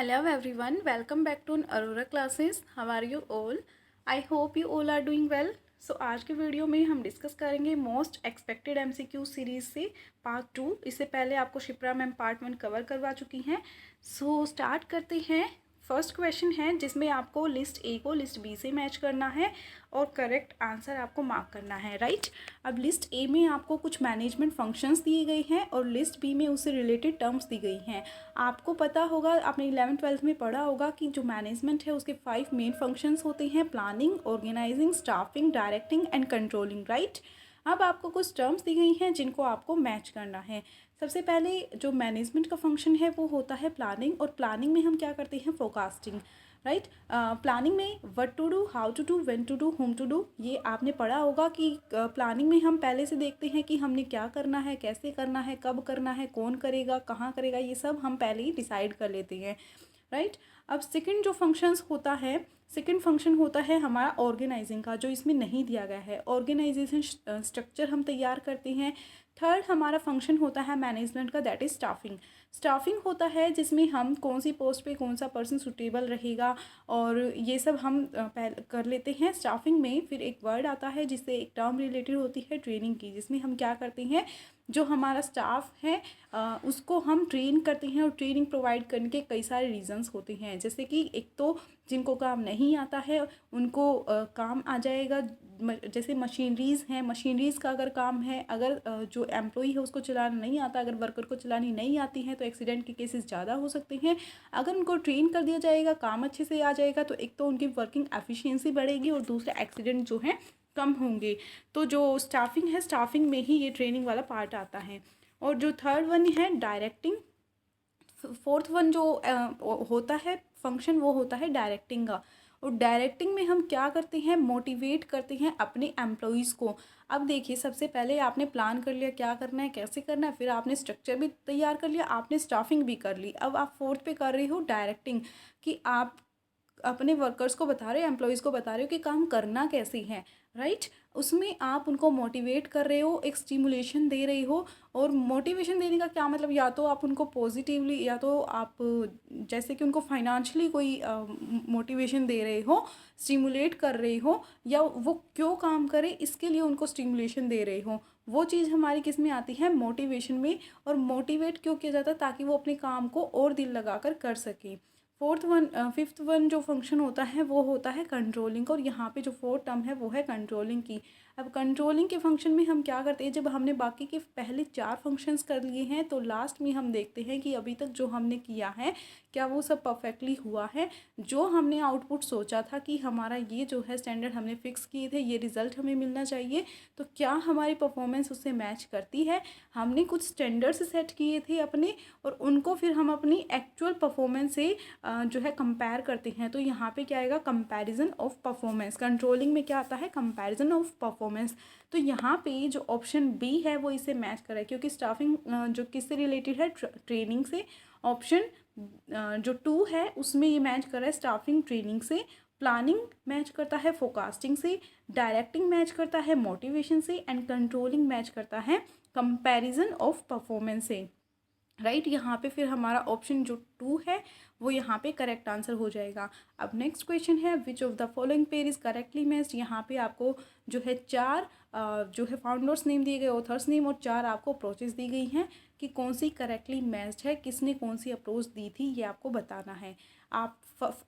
Hello everyone, welcome back to Aurora classes. How are you all? I hope you all are doing well. So आज के video में हम discuss करेंगे most expected MCQ series से part 2। इससे पहले आपको शिप्रा मैम पार्ट 1 कवर करवा चुकी हैं। सो स्टार्ट करते हैं। फर्स्ट क्वेश्चन है जिसमें आपको लिस्ट ए को लिस्ट बी से मैच करना है और करेक्ट आंसर आपको मार्क करना है, राइट। अब लिस्ट ए में आपको कुछ मैनेजमेंट फंक्शंस दिए गए हैं और लिस्ट बी में उससे रिलेटेड टर्म्स दी गई हैं। आपको पता होगा, आपने 11th-12th में पढ़ा होगा कि जो मैनेजमेंट है उसके 5 मेन फंक्शंस होते हैं: planning, organising, staffing, directing and controlling, right. अब आपको कुछ टर्म्स दी गई हैं जिनको आपको मैच करना है। सबसे पहले जो मैनेजमेंट का फंक्शन है वो होता है प्लानिंग, और प्लानिंग में हम क्या करते हैं? Forecasting, right. प्लानिंग में what to do, how to do, when to do, whom to do, ये आपने पढ़ा होगा कि प्लानिंग में हम पहले से देखते हैं कि हमने क्या करना है, कैसे करना है, कब करना है, कौन करेगा, कहाँ करेगा, ये सब हम पहले ही डिसाइड कर लेते हैं, राइट। अब सेकंड जो फंक्शंस होता है, सेकंड फंक्शन होता है हमारा ऑर्गेनाइजिंग का, जो इसमें नहीं दिया गया है। ऑर्गेनाइजेशन स्ट्रक्चर हम तैयार करते हैं। थर्ड हमारा फंक्शन होता है मैनेजमेंट का, दैट इज़ स्टाफिंग। स्टाफिंग होता है जिसमें हम कौन सी पोस्ट पे कौन सा पर्सन सुटेबल रहेगा, और ये सब हम पहले कर लेते हैं। स्टाफिंग में फिर एक वर्ड आता है जिससे एक टर्म रिलेटेड होती है ट्रेनिंग की, जिसमें हम क्या करते हैं, जो हमारा स्टाफ है उसको हम ट्रेन करते हैं, और ट्रेनिंग प्रोवाइड करने के कई सारे रीजंस होते हैं। जैसे कि एक तो जिनको काम नहीं आता है उनको काम आ जाएगा। जैसे मशीनरीज़ हैं, मशीनरीज़ का अगर काम है, अगर जो एम्प्लॉई है उसको चलाना नहीं आता, अगर वर्कर को चलानी नहीं आती है तो एक्सीडेंट के केसेस ज़्यादा हो सकते हैं। अगर उनको ट्रेन कर दिया जाएगा, काम अच्छे से आ जाएगा, तो एक तो उनकी वर्किंग एफिशिएंसी बढ़ेगी और दूसरा एक्सीडेंट जो है कम होंगे। तो जो स्टाफिंग है, स्टाफिंग में ही ये ट्रेनिंग वाला पार्ट आता है। और जो थर्ड वन है डायरेक्टिंग, फोर्थ वन जो होता है फंक्शन, वो होता है डायरेक्टिंग का। और डायरेक्टिंग में हम क्या करते हैं? मोटिवेट करते हैं अपने एम्प्लॉयज़ को। अब देखिए, सबसे पहले आपने प्लान कर लिया क्या करना है, कैसे करना है, फिर आपने स्ट्रक्चर भी तैयार कर लिया, आपने स्टाफिंग भी कर ली। अब आप फोर्थ पे कर रहे हो डायरेक्टिंग, कि आप अपने वर्कर्स को बता रहे हो, एम्प्लॉयज़ को बता रहे हो कि काम करना कैसे है, राइट। उसमें आप उनको मोटिवेट कर रहे हो, एक स्टिमुलेशन दे रही हो। और मोटिवेशन देने का क्या मतलब? या तो आप उनको पॉजिटिवली, या तो आप जैसे कि उनको फाइनेंशियली कोई मोटिवेशन दे रहे हो, स्टिमुलेट कर रहे हो, या वो क्यों काम करे इसके लिए उनको स्टिमुलेशन दे रहे हो। वो चीज़ हमारी किस में आती है? मोटिवेशन में। और मोटिवेट क्यों किया जाता है? ताकि वो अपने काम को और दिल लगाकर कर सकें। फिफ्थ वन जो फंक्शन होता है वो होता है कंट्रोलिंग, और यहाँ पे जो फोर्थ टर्म है वो है कंट्रोलिंग की। अब कंट्रोलिंग के फंक्शन में हम क्या करते हैं? जब हमने बाकी के पहले 4 फंक्शंस कर लिए हैं तो लास्ट में हम देखते हैं कि अभी तक जो हमने किया है क्या वो सब परफेक्टली हुआ है। जो हमने आउटपुट सोचा था कि हमारा ये जो है स्टैंडर्ड हमने फिक्स किए थे, ये रिज़ल्ट हमें मिलना चाहिए, तो क्या हमारी परफॉर्मेंस उससे मैच करती है। हमने कुछ स्टैंडर्ड्स सेट किए थे अपने, और उनको फिर हम अपनी एक्चुअल परफॉर्मेंस से जो है कंपेयर करते हैं। तो यहाँ पे क्या आएगा? Comparison of performance. कंट्रोलिंग में क्या आता है? Comparison of performance. तो यहाँ पे जो ऑप्शन बी है वो इसे मैच कर रहा है, क्योंकि स्टाफिंग जो किससे रिलेटेड है? ट्रेनिंग से। ऑप्शन जो 2 है उसमें ये मैच कर रहा है स्टाफिंग ट्रेनिंग से। प्लानिंग मैच करता है फोरकास्टिंग से, डायरेक्टिंग मैच करता है मोटिवेशन से, एंड कंट्रोलिंग मैच करता है कंपैरिजन ऑफ परफॉर्मेंस से, राइट। यहाँ पे फिर हमारा ऑप्शन जो 2 है वो यहाँ पे करेक्ट आंसर हो जाएगा। अब नेक्स्ट क्वेश्चन है which of the following pair is correctly matched. यहाँ पे आपको जो है 4 जो है फाउंडर्स नेम दिए गए, ऑथर्स नेम, और 4 आपको अप्रोचेस दी गई हैं कि कौन सी करेक्टली मैच्ड है, किसने कौन सी अप्रोच दी थी, ये आपको बताना है। आप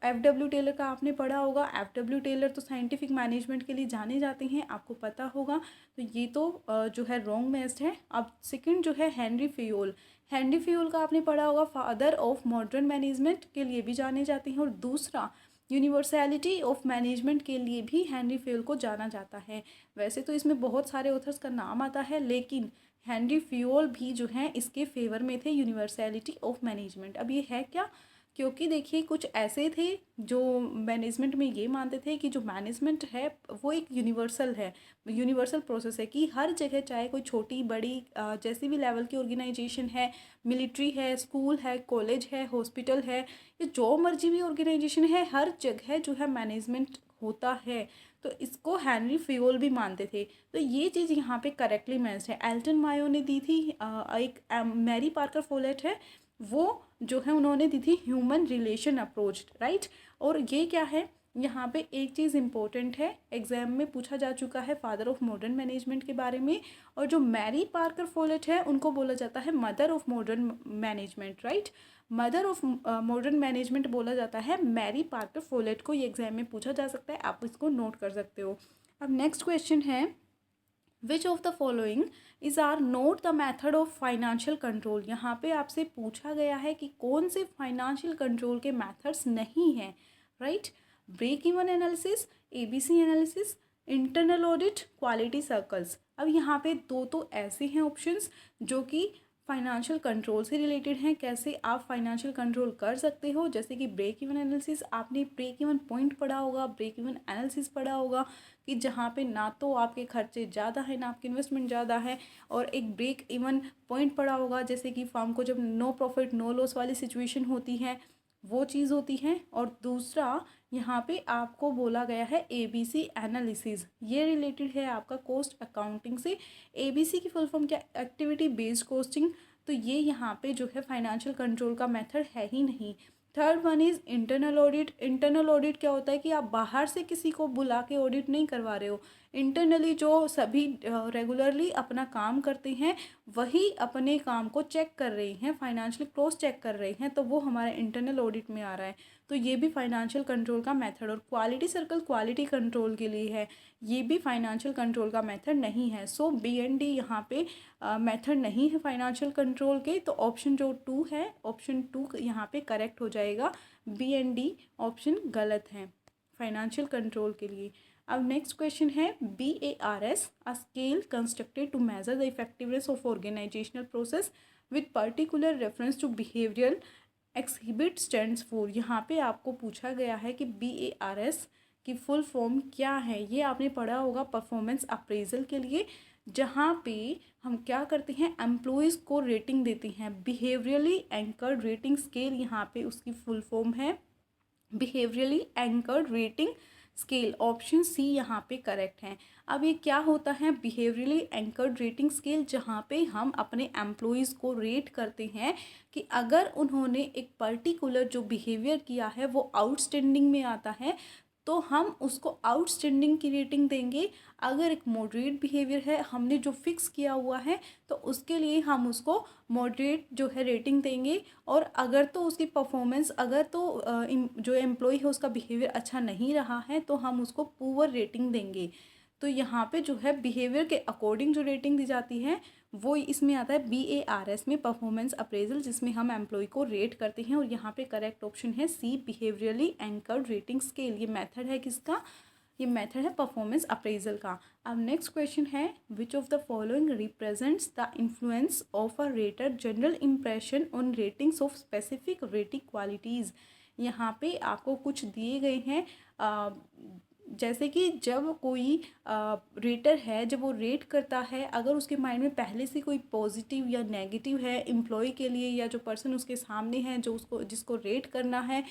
FW टेलर का आपने पढ़ा होगा। FW टेलर तो साइंटिफिक मैनेजमेंट के लिए जाने जाते हैं, आपको पता होगा। तो ये तो जो है रॉन्ग मैच्ड है। अब सेकंड जो है हेनरी फेयोल, हेनरी फेयोल का आपने पढ़ा होगा, फादर ऑफ मॉडर्न मैनेजमेंट के लिए भी जाने जाते हैं। और दूसरा यूनिवर्सैलिटी ऑफ मैनेजमेंट के लिए भी हेनरी फेयोल को जाना जाता है। वैसे तो इसमें बहुत सारे ऑथर्स का नाम आता है, लेकिन हेनरी फेयोल भी जो है इसके फेवर में थे, यूनिवर्सैलिटी ऑफ मैनेजमेंट। अब ये है क्या? क्योंकि देखिए, कुछ ऐसे थे जो मैनेजमेंट में ये मानते थे कि जो मैनेजमेंट है वो एक यूनिवर्सल है, यूनिवर्सल प्रोसेस है, कि हर जगह चाहे कोई छोटी बड़ी जैसी भी लेवल की ऑर्गेनाइजेशन है, मिलिट्री है, स्कूल है, कॉलेज है, हॉस्पिटल है, या जो मर्जी भी ऑर्गेनाइजेशन है, हर जगह जो है मैनेजमेंट होता है। तो इसको हेनरी फेयोल भी मानते थे। तो ये चीज़ यहाँ पे करेक्टली मैच्ड है। एल्टन मायो ने दी थी, एक मैरी पार्कर फोलेट है वो जो है उन्होंने दी थी ह्यूमन रिलेशन अप्रोच, राइट। और ये क्या है, यहाँ पे एक चीज़ इम्पोर्टेंट है, एग्जाम में पूछा जा चुका है फादर ऑफ मॉडर्न मैनेजमेंट के बारे में, और जो मैरी पार्कर फोलेट है उनको बोला जाता है mother of modern management, right. Mother of modern management बोला जाता है मैरी पार्कर फोलेट को, ये एग्जाम में पूछा जा सकता है, आप इसको नोट कर सकते हो। अब नेक्स्ट क्वेश्चन है, which of the following is are not the method of financial control. यहाँ पे आपसे पूछा गया है कि कौन से फाइनेंशियल कंट्रोल के मेथड्स नहीं हैं, right. Break even analysis, ABC analysis, internal audit, quality circles. अब यहाँ पे दो तो ऐसे हैं ऑप्शंस जो कि फाइनेंशियल कंट्रोल से रिलेटेड हैं, कैसे आप फाइनेंशियल कंट्रोल कर सकते हो, जैसे कि ब्रेक इवन एनालिसिस, आपने ब्रेक इवन पॉइंट पढ़ा होगा, ब्रेक इवन एनालिसिस पढ़ा होगा कि जहाँ पे ना तो आपके खर्चे ज़्यादा है ना आपकी इन्वेस्टमेंट ज़्यादा है, और एक ब्रेक इवन पॉइंट पढ़ा होगा जैसे कि फर्म को जब नो प्रॉफिट नो लॉस वाली सिचुएशन होती है वो चीज़ होती है। और दूसरा यहाँ पे आपको बोला गया है ABC एनालिसिस, ये रिलेटेड है आपका कॉस्ट अकाउंटिंग से। ABC की फुल फॉर्म क्या, एक्टिविटी बेस्ड कॉस्टिंग, तो ये यहाँ पे जो है फाइनेंशियल कंट्रोल का मेथड है ही नहीं। Third one is internal audit. Internal audit क्या होता है कि आप बाहर से किसी को बुला के ऑडिट नहीं करवा रहे हो, इंटरनली जो सभी रेगुलरली अपना काम करते हैं वही अपने काम को चेक कर रहे हैं, फाइनेंशियल क्लोज चेक कर रहे हैं, तो वो हमारे इंटरनल ऑडिट में आ रहा है, तो ये भी फाइनेंशियल कंट्रोल का मेथड। और क्वालिटी सर्कल क्वालिटी कंट्रोल के लिए है, ये भी फाइनेंशियल कंट्रोल का मेथड नहीं है। सो BND यहाँ पे मेथड नहीं है फाइनेंशियल कंट्रोल के, तो ऑप्शन जो 2 है, ऑप्शन 2 यहाँ पे करेक्ट हो जाएगा, BND ऑप्शन गलत है फाइनेंशियल कंट्रोल के लिए। अब नेक्स्ट क्वेश्चन है, BARS, a scale constructed to measure the effectiveness of organisational process with particular reference to behavioural exhibit stands for. यहाँ पे आपको पूछा गया है कि BARS की फुल फॉर्म क्या है, ये आपने पढ़ा होगा परफॉर्मेंस अप्रेजल के लिए, जहाँ पे हम क्या करते हैं, एम्प्लॉयज़ को रेटिंग देते हैं। बिहेवियरली एंकर्ड रेटिंग स्केल यहाँ पे उसकी फुल फॉर्म है, behaviourally anchored rating scale, option C यहाँ पे करेक्ट है। अब ये क्या होता है बिहेवियरली एंकर्ड रेटिंग स्केल, जहाँ पे हम अपने एम्प्लॉयज़ को रेट करते हैं कि अगर उन्होंने एक पर्टिकुलर जो बिहेवियर किया है वो आउटस्टैंडिंग में आता है तो हम उसको आउटस्टैंडिंग की रेटिंग देंगे। अगर एक मॉडरेट बिहेवियर है हमने जो फिक्स किया हुआ है तो उसके लिए हम उसको मॉडरेट जो है रेटिंग देंगे, और अगर तो उसकी परफॉर्मेंस, अगर तो जो एम्प्लॉय है उसका बिहेवियर अच्छा नहीं रहा है तो हम उसको पुअर रेटिंग देंगे। तो यहाँ पे जो है बिहेवियर के अकॉर्डिंग जो रेटिंग दी जाती है वो इसमें आता है BARS में, परफॉर्मेंस अप्रेजल, जिसमें हम एम्प्लॉय को रेट करते हैं। और यहाँ पे करेक्ट ऑप्शन है C, behaviourally anchored rating scale. ये मेथड है किसका, ये मेथड है परफॉर्मेंस अप्रेजल का। अब नेक्स्ट क्वेश्चन है, which of the following represents the influence of a rater general impression on ratings of specific rating qualities. यहाँ पे आपको कुछ दिए गए हैं, जैसे कि जब कोई रेटर है जब वो रेट करता है, अगर उसके माइंड में पहले से कोई पॉजिटिव या नेगेटिव है एम्प्लॉय के लिए, या जो पर्सन उसके सामने है जो उसको जिसको रेट करना है,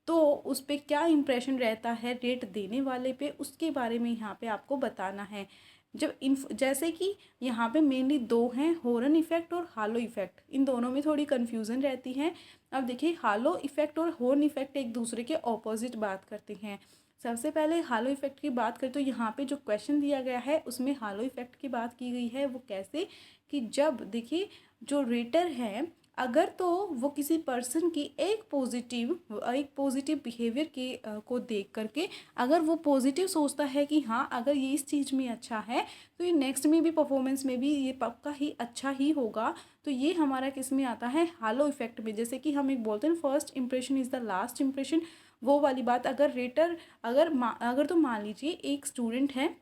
तो उस पर क्या इम्प्रेशन रहता है रेट देने वाले पे, उसके बारे में यहाँ पे आपको बताना है। जब जैसे कि यहाँ पे मेनली दो हैं, हॉर्न इफेक्ट और हालो इफेक्ट, इन दोनों में थोड़ी कन्फ्यूज़न रहती है। अब देखिए हालो इफेक्ट और हॉर्न इफेक्ट एक दूसरे के ऑपोजिट बात करते हैं। सबसे पहले हालो इफेक्ट की बात करें तो यहाँ पे जो क्वेश्चन दिया गया है उसमें हालो इफेक्ट की बात की गई है। वो कैसे कि जब देखिए जो रेटर है अगर तो वो किसी पर्सन की एक पॉजिटिव बिहेवियर के को देख करके अगर वो पॉजिटिव सोचता है कि हाँ अगर ये इस चीज़ में अच्छा है तो ये नेक्स्ट में भी परफॉर्मेंस में भी ये पक्का ही अच्छा ही होगा, तो ये हमारा किस में आता है, हालो इफेक्ट में। जैसे कि हम एक बोलते हैं first impression is the last impression, वो वाली बात। अगर रेटर अगर तो मान लीजिए एक स्टूडेंट है,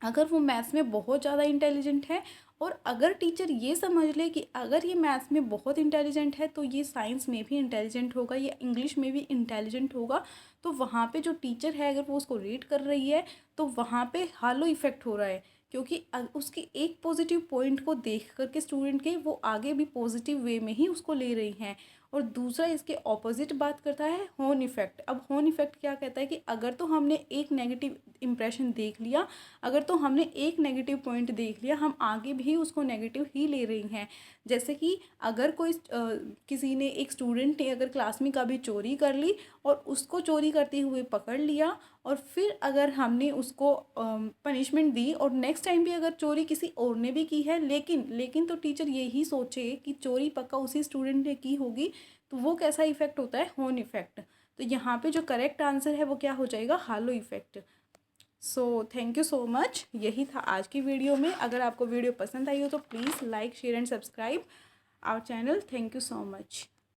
अगर वो मैथ्स में बहुत ज़्यादा इंटेलिजेंट है और अगर टीचर ये समझ ले कि अगर ये मैथ्स में बहुत इंटेलिजेंट है तो ये साइंस में भी इंटेलिजेंट होगा, ये इंग्लिश में भी इंटेलिजेंट होगा, तो वहाँ पे जो टीचर है अगर वो उसको रेट कर रही है तो वहाँ पे हालो इफेक्ट हो रहा है, क्योंकि उसके एक पॉजिटिव पॉइंट को देख करके स्टूडेंट के वो आगे भी पॉजिटिव वे में ही उसको ले रही हैं। और दूसरा इसके ऑपोजिट बात करता है हॉर्न इफ़ेक्ट। अब हॉर्न इफ़ेक्ट क्या कहता है कि अगर तो हमने एक नेगेटिव इम्प्रेशन देख लिया, अगर तो हमने एक नेगेटिव पॉइंट देख लिया, हम आगे भी उसको नेगेटिव ही ले रही हैं। जैसे कि अगर कोई किसी ने, एक स्टूडेंट ने अगर क्लास में कभी चोरी कर ली और उसको चोरी करते हुए पकड़ लिया, और फिर अगर हमने उसको पनिशमेंट दी और नेक्स्ट टाइम भी अगर चोरी किसी और ने भी की है, लेकिन तो टीचर यही सोचे कि चोरी पक्का उसी स्टूडेंट ने की होगी, तो वो कैसा इफ़ेक्ट होता है, हॉर्न इफ़ेक्ट। तो यहाँ पे जो करेक्ट आंसर है वो क्या हो जाएगा, halo effect. So thank you so much, यही था आज की वीडियो में। अगर आपको वीडियो पसंद आई हो तो please like share and subscribe our channel. Thank you so much.